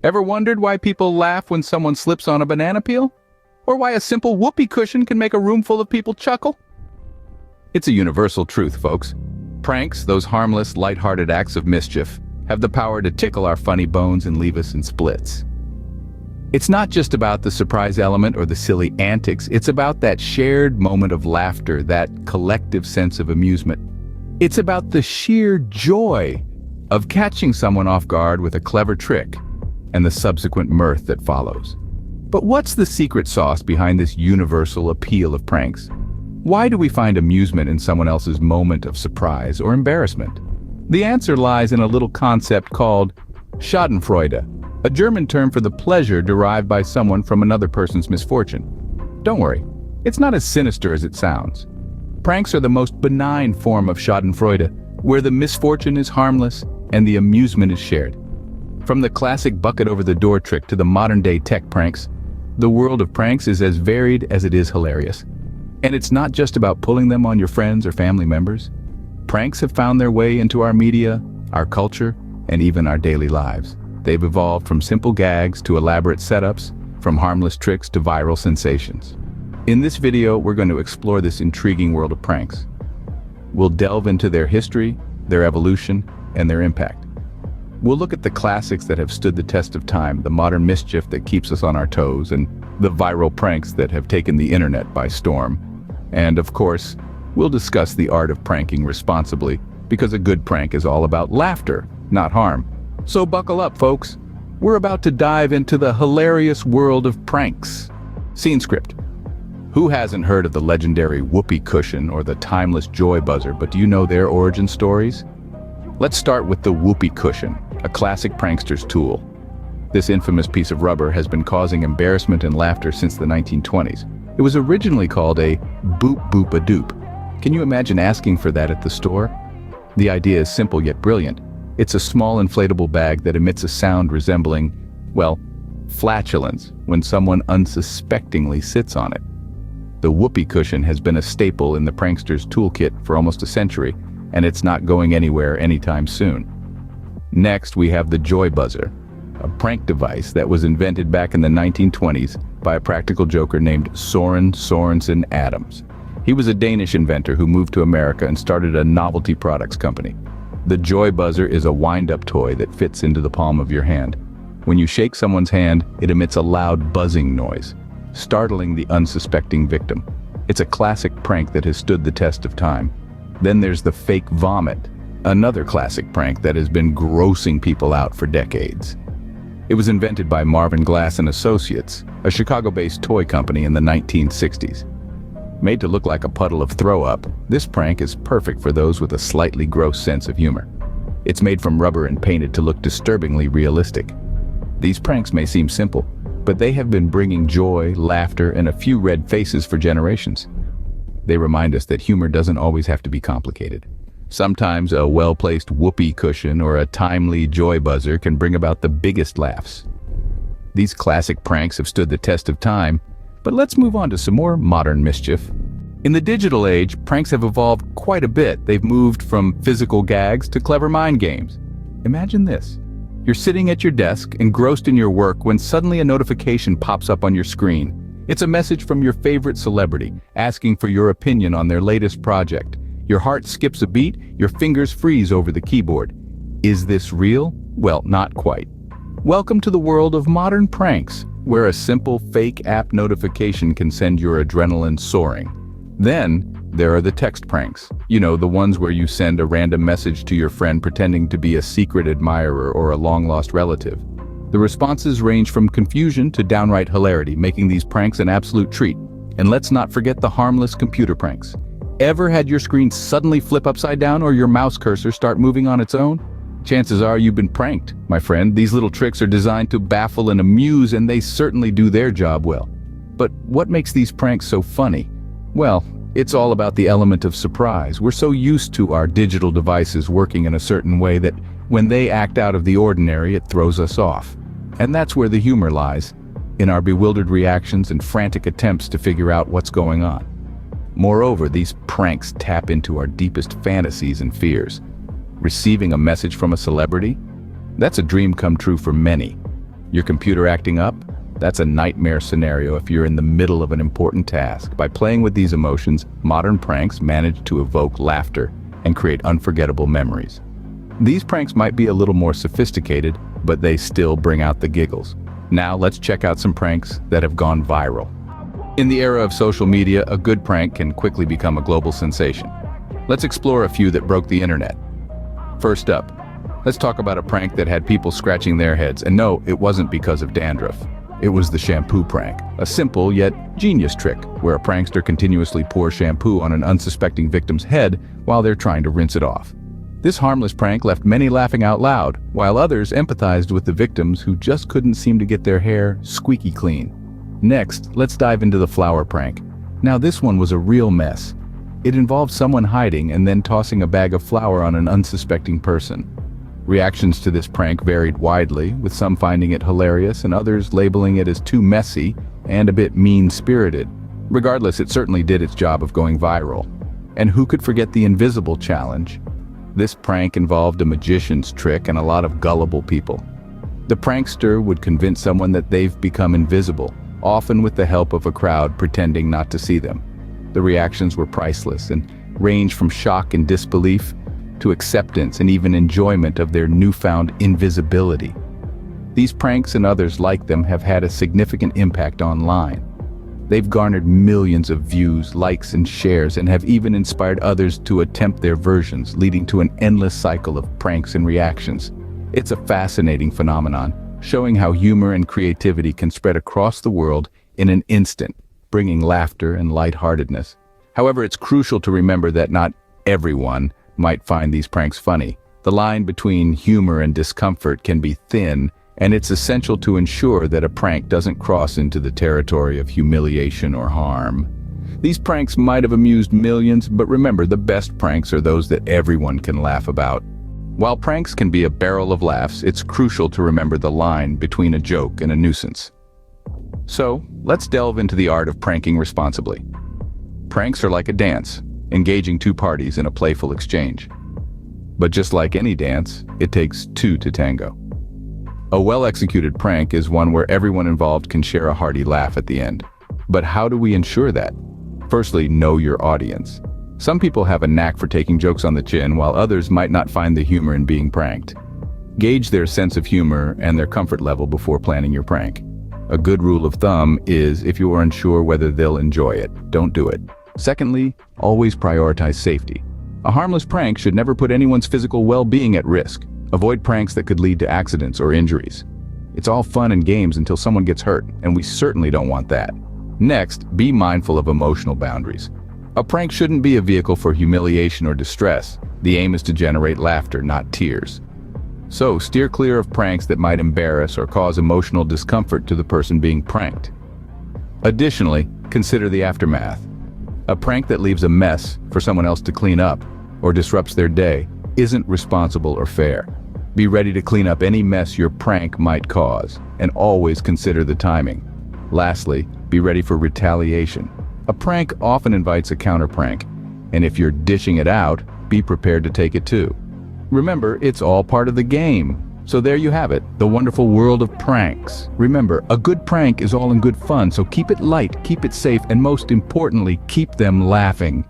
Ever wondered why people laugh when someone slips on a banana peel? Or why a simple whoopee cushion can make a room full of people chuckle? It's a universal truth, folks. Pranks, those harmless, lighthearted acts of mischief, have the power to tickle our funny bones and leave us in splits. It's not just about the surprise element or the silly antics, it's about that shared moment of laughter, that collective sense of amusement. It's about the sheer joy of catching someone off guard with a clever trick and the subsequent mirth that follows. But what's the secret sauce behind this universal appeal of pranks? Why do we find amusement in someone else's moment of surprise or embarrassment? The answer lies in a little concept called Schadenfreude, a German term for the pleasure derived by someone from another person's misfortune. Don't worry, it's not as sinister as it sounds. Pranks are the most benign form of Schadenfreude, where the misfortune is harmless and the amusement is shared. From the classic bucket-over-the-door trick to the modern-day tech pranks, the world of pranks is as varied as it is hilarious. And it's not just about pulling them on your friends or family members. Pranks have found their way into our media, our culture, and even our daily lives. They've evolved from simple gags to elaborate setups, from harmless tricks to viral sensations. In this video, we're going to explore this intriguing world of pranks. We'll delve into their history, their evolution, and their impact. We'll look at the classics that have stood the test of time, the modern mischief that keeps us on our toes, and the viral pranks that have taken the internet by storm. And of course, we'll discuss the art of pranking responsibly, because a good prank is all about laughter, not harm. So buckle up, folks. We're about to dive into the hilarious world of pranks. Scene script. Who hasn't heard of the legendary whoopee cushion or the timeless joy buzzer, but do you know their origin stories? Let's start with the whoopee cushion, a classic prankster's tool. This infamous piece of rubber has been causing embarrassment and laughter since the 1920s. It was originally called a boop-boop-a-doop. Can you imagine asking for that at the store? The idea is simple yet brilliant. It's a small inflatable bag that emits a sound resembling, well, flatulence when someone unsuspectingly sits on it. The whoopee cushion has been a staple in the prankster's toolkit for almost a century, and it's not going anywhere anytime soon. Next, we have the joy buzzer, a prank device that was invented back in the 1920s by a practical joker named Søren Sorensen Adams. He was a Danish inventor who moved to America and started a novelty products company. The joy buzzer is a wind-up toy that fits into the palm of your hand. When you shake someone's hand, it emits a loud buzzing noise, startling the unsuspecting victim. It's a classic prank that has stood the test of time. Then there's the fake vomit, another classic prank that has been grossing people out for decades. It was invented by Marvin Glass and Associates, a Chicago-based toy company in the 1960s. Made to look like a puddle of throw-up, this prank is perfect for those with a slightly gross sense of humor. It's made from rubber and painted to look disturbingly realistic. These pranks may seem simple, but they have been bringing joy, laughter, and a few red faces for generations. They remind us that humor doesn't always have to be complicated. Sometimes a well-placed whoopee cushion or a timely joy buzzer can bring about the biggest laughs. These classic pranks have stood the test of time, but let's move on to some more modern mischief. In the digital age, pranks have evolved quite a bit. They've moved from physical gags to clever mind games. Imagine this. You're sitting at your desk, engrossed in your work, when suddenly a notification pops up on your screen. It's a message from your favorite celebrity, asking for your opinion on their latest project. Your heart skips a beat, your fingers freeze over the keyboard. Is this real? Well, not quite. Welcome to the world of modern pranks, where a simple fake app notification can send your adrenaline soaring. Then, there are the text pranks. You know, the ones where you send a random message to your friend pretending to be a secret admirer or a long-lost relative. The responses range from confusion to downright hilarity, making these pranks an absolute treat. And let's not forget the harmless computer pranks. Ever had your screen suddenly flip upside down or your mouse cursor start moving on its own? Chances are you've been pranked, my friend. These little tricks are designed to baffle and amuse, and they certainly do their job well. But what makes these pranks so funny? Well, it's all about the element of surprise. We're so used to our digital devices working in a certain way that when they act out of the ordinary, it throws us off. And that's where the humor lies, in our bewildered reactions and frantic attempts to figure out what's going on. Moreover, these pranks tap into our deepest fantasies and fears. Receiving a message from a celebrity? That's a dream come true for many. Your computer acting up? That's a nightmare scenario if you're in the middle of an important task. By playing with these emotions, modern pranks manage to evoke laughter and create unforgettable memories. These pranks might be a little more sophisticated, but they still bring out the giggles. Now let's check out some pranks that have gone viral. In the era of social media, a good prank can quickly become a global sensation. Let's explore a few that broke the internet. First up, let's talk about a prank that had people scratching their heads. And no, it wasn't because of dandruff. It was the shampoo prank, a simple yet genius trick where a prankster continuously pours shampoo on an unsuspecting victim's head while they're trying to rinse it off. This harmless prank left many laughing out loud, while others empathized with the victims who just couldn't seem to get their hair squeaky clean. Next, let's dive into the flower prank. Now this one was a real mess. It involved someone hiding and then tossing a bag of flour on an unsuspecting person. Reactions to this prank varied widely, with some finding it hilarious and others labeling it as too messy and a bit mean-spirited. Regardless, it certainly did its job of going viral. And who could forget the invisible challenge? This prank involved a magician's trick and a lot of gullible people. The prankster would convince someone that they've become invisible, often with the help of a crowd pretending not to see them. The reactions were priceless and ranged from shock and disbelief to acceptance and even enjoyment of their newfound invisibility. These pranks and others like them have had a significant impact online. They've garnered millions of views, likes, and shares, and have even inspired others to attempt their versions, leading to an endless cycle of pranks and reactions. It's a fascinating phenomenon, showing how humor and creativity can spread across the world in an instant, bringing laughter and lightheartedness. However, it's crucial to remember that not everyone might find these pranks funny. The line between humor and discomfort can be thin, and it's essential to ensure that a prank doesn't cross into the territory of humiliation or harm. These pranks might have amused millions, but remember, the best pranks are those that everyone can laugh about. While pranks can be a barrel of laughs, it's crucial to remember the line between a joke and a nuisance. So, let's delve into the art of pranking responsibly. Pranks are like a dance, engaging two parties in a playful exchange. But just like any dance, it takes two to tango. A well-executed prank is one where everyone involved can share a hearty laugh at the end. But how do we ensure that? Firstly, know your audience. Some people have a knack for taking jokes on the chin, while others might not find the humor in being pranked. Gauge their sense of humor and their comfort level before planning your prank. A good rule of thumb is if you are unsure whether they'll enjoy it, don't do it. Secondly, always prioritize safety. A harmless prank should never put anyone's physical well-being at risk. Avoid pranks that could lead to accidents or injuries. It's all fun and games until someone gets hurt, and we certainly don't want that. Next, be mindful of emotional boundaries. A prank shouldn't be a vehicle for humiliation or distress. The aim is to generate laughter, not tears. So, steer clear of pranks that might embarrass or cause emotional discomfort to the person being pranked. Additionally, consider the aftermath. A prank that leaves a mess for someone else to clean up or disrupts their day isn't responsible or fair. Be ready to clean up any mess your prank might cause, and always consider the timing. Lastly, be ready for retaliation. A prank often invites a counter prank, and if you're dishing it out, be prepared to take it too. Remember, it's all part of the game. So there you have it, the wonderful world of pranks. Remember, a good prank is all in good fun, so keep it light, keep it safe, and most importantly, keep them laughing.